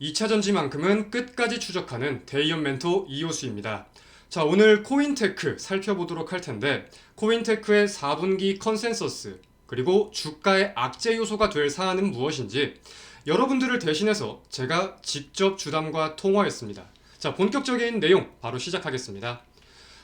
2차전지만큼은 끝까지 추적하는 데이언 멘토 이호수입니다. 자, 오늘 코인테크 살펴보도록 할 텐데, 코인테크의 4분기 컨센서스, 그리고 주가의 악재 요소가 될 사안은 무엇인지 여러분들을 대신해서 제가 직접 주담과 통화했습니다. 자, 본격적인 내용 바로 시작하겠습니다.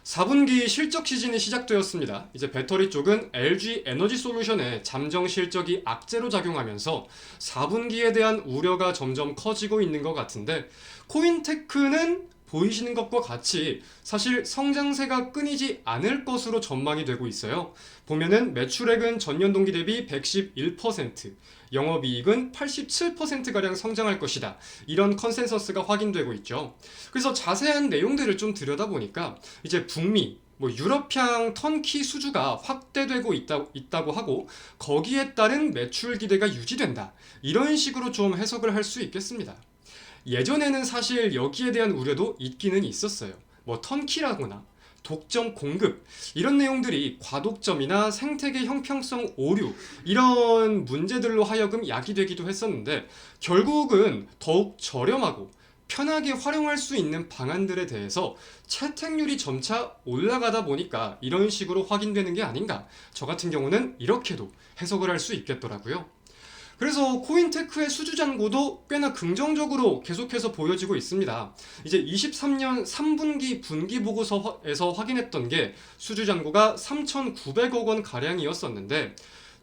4분기 실적 시즌이 시작되었습니다. 이제 배터리 쪽은 LG 에너지 솔루션의 잠정 실적이 악재로 작용하면서 4분기에 대한 우려가 점점 커지고 있는 것 같은데, 코인테크는 보이시는 것과 같이 사실 성장세가 끊이지 않을 것으로 전망이 되고 있어요. 보면은 매출액은 전년 동기 대비 111%, 영업이익은 87%가량 성장할 것이다. 이런 컨센서스가 확인되고 있죠. 그래서 자세한 내용들을 좀 들여다보니까 이제 북미, 유럽향 턴키 수주가 확대되고 있다고 하고, 거기에 따른 매출 기대가 유지된다. 이런 식으로 좀 해석을 할 수 있겠습니다. 예전에는 사실 여기에 대한 우려도 있기는 있었어요. 턴키라거나 독점 공급, 이런 내용들이 과독점이나 생태계 형평성 오류, 이런 문제들로 하여금 야기되기도 했었는데, 결국은 더욱 저렴하고 편하게 활용할 수 있는 방안들에 대해서 채택률이 점차 올라가다 보니까 이런 식으로 확인되는 게 아닌가, 저 같은 경우는 이렇게도 해석을 할 수 있겠더라고요. 그래서 코인테크의 수주 잔고도 꽤나 긍정적으로 계속해서 보여지고 있습니다. 이제 23년 3분기 분기 보고서에서 확인했던 게 수주 잔고가 3,900억 원 가량이었었는데,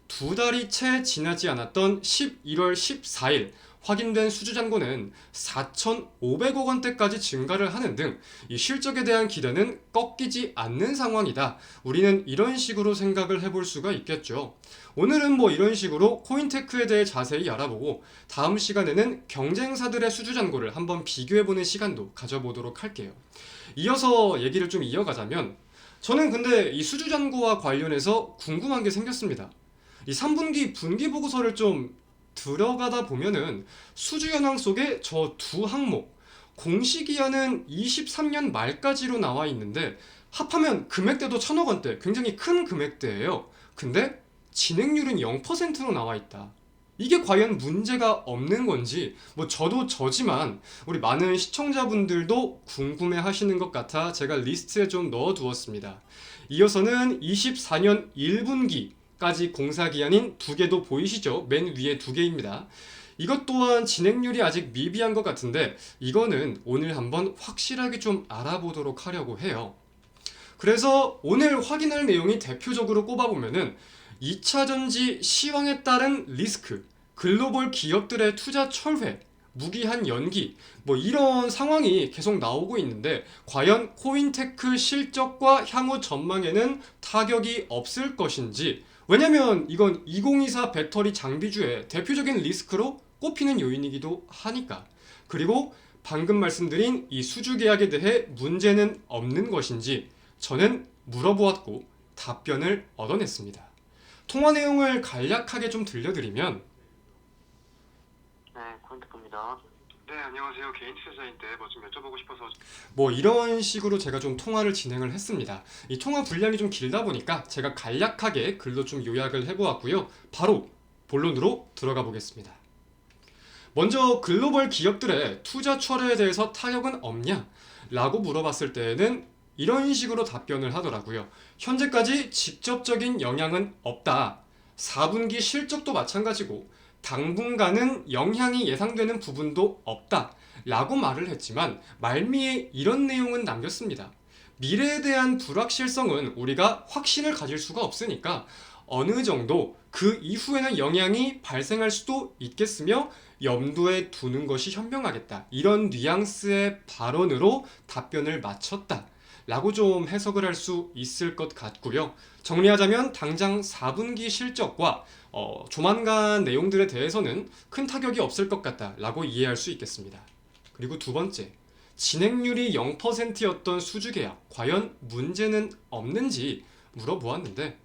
두 달이 채 지나지 않았던 11월 14일 확인된 수주 잔고는 4,500억 원대까지 증가를 하는 등 이 실적에 대한 기대는 꺾이지 않는 상황이다. 우리는 이런 식으로 생각을 해볼 수가 있겠죠. 오늘은 이런 식으로 코인테크에 대해 자세히 알아보고, 다음 시간에는 경쟁사들의 수주 잔고를 한번 비교해보는 시간도 가져보도록 할게요. 이어서 얘기를 좀 이어가자면, 저는 근데 이 수주 잔고와 관련해서 궁금한 게 생겼습니다. 이 3분기 분기 보고서를 좀 들어가다 보면은 수주 현황 속에 저 두 항목, 공시기한은 23년 말까지로 나와 있는데 합하면 금액대도 1,000억 원대, 굉장히 큰 금액대예요. 근데 진행률은 0%로 나와 있다. 이게 과연 문제가 없는 건지, 저도 저지만 우리 많은 시청자분들도 궁금해 하시는 것 같아 제가 리스트에 좀 넣어 두었습니다. 이어서는 24년 1분기까지 공사기한인 두 개도 보이시죠? 맨 위에 두 개입니다. 이것 또한 진행률이 아직 미비한 것 같은데, 이거는 오늘 한번 확실하게 좀 알아보도록 하려고 해요. 그래서 오늘 확인할 내용이 대표적으로 꼽아보면은 2차전지 시황에 따른 리스크, 글로벌 기업들의 투자 철회, 무기한 연기, 이런 상황이 계속 나오고 있는데, 과연 코인테크 실적과 향후 전망에는 타격이 없을 것인지, 왜냐면 이건 2024 배터리 장비주의 대표적인 리스크로 꼽히는 요인이기도 하니까. 그리고 방금 말씀드린 이 수주 계약에 대해 문제는 없는 것인지 저는 물어보았고 답변을 얻어냈습니다. 통화 내용을 간략하게 좀 들려드리면, 네, 코인테크입니다. 네, 안녕하세요. 개인 투자자인데 좀 여쭤보고 싶어서. 이런 식으로 제가 좀 통화를 진행을 했습니다. 이 통화 분량이 좀 길다 보니까 제가 간략하게 글로 좀 요약을 해보았고요. 바로 본론으로 들어가 보겠습니다. 먼저 글로벌 기업들의 투자 철회에 대해서 타격은 없냐? 라고 물어봤을 때에는 이런 식으로 답변을 하더라고요. 현재까지 직접적인 영향은 없다. 4분기 실적도 마찬가지고 당분간은 영향이 예상되는 부분도 없다. 라고 말을 했지만 말미에 이런 내용은 남겼습니다. 미래에 대한 불확실성은 우리가 확신을 가질 수가 없으니까 어느 정도 그 이후에는 영향이 발생할 수도 있겠으며 염두에 두는 것이 현명하겠다. 이런 뉘앙스의 발언으로 답변을 마쳤다. 라고 좀 해석을 할 수 있을 것 같고요. 정리하자면 당장 4분기 실적과 조만간 내용들에 대해서는 큰 타격이 없을 것 같다 라고 이해할 수 있겠습니다. 그리고 두 번째, 진행률이 0%였던 수주계약, 과연 문제는 없는지 물어보았는데,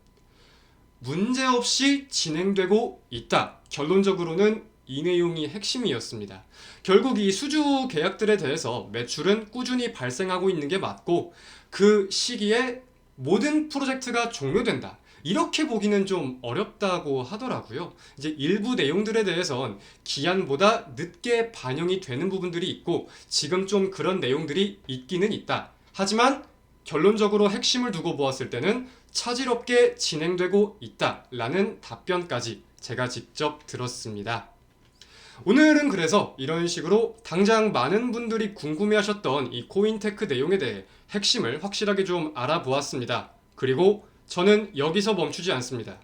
문제없이 진행되고 있다. 결론적으로는 이 내용이 핵심이었습니다. 결국 이 수주 계약들에 대해서 매출은 꾸준히 발생하고 있는 게 맞고, 그 시기에 모든 프로젝트가 종료된다. 이렇게 보기는 좀 어렵다고 하더라고요. 이제 일부 내용들에 대해선 기한보다 늦게 반영이 되는 부분들이 있고 지금 좀 그런 내용들이 있기는 있다. 하지만 결론적으로 핵심을 두고 보았을 때는 차질없게 진행되고 있다라는 답변까지 제가 직접 들었습니다. 오늘은 그래서 이런 식으로 당장 많은 분들이 궁금해하셨던 이 코인테크 내용에 대해 핵심을 확실하게 좀 알아보았습니다. 그리고 저는 여기서 멈추지 않습니다.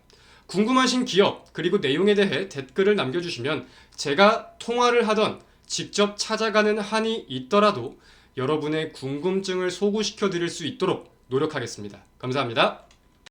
궁금하신 기업 그리고 내용에 대해 댓글을 남겨주시면 제가 통화를 하던 직접 찾아가는 한이 있더라도 여러분의 궁금증을 소구시켜 드릴 수 있도록 노력하겠습니다. 감사합니다.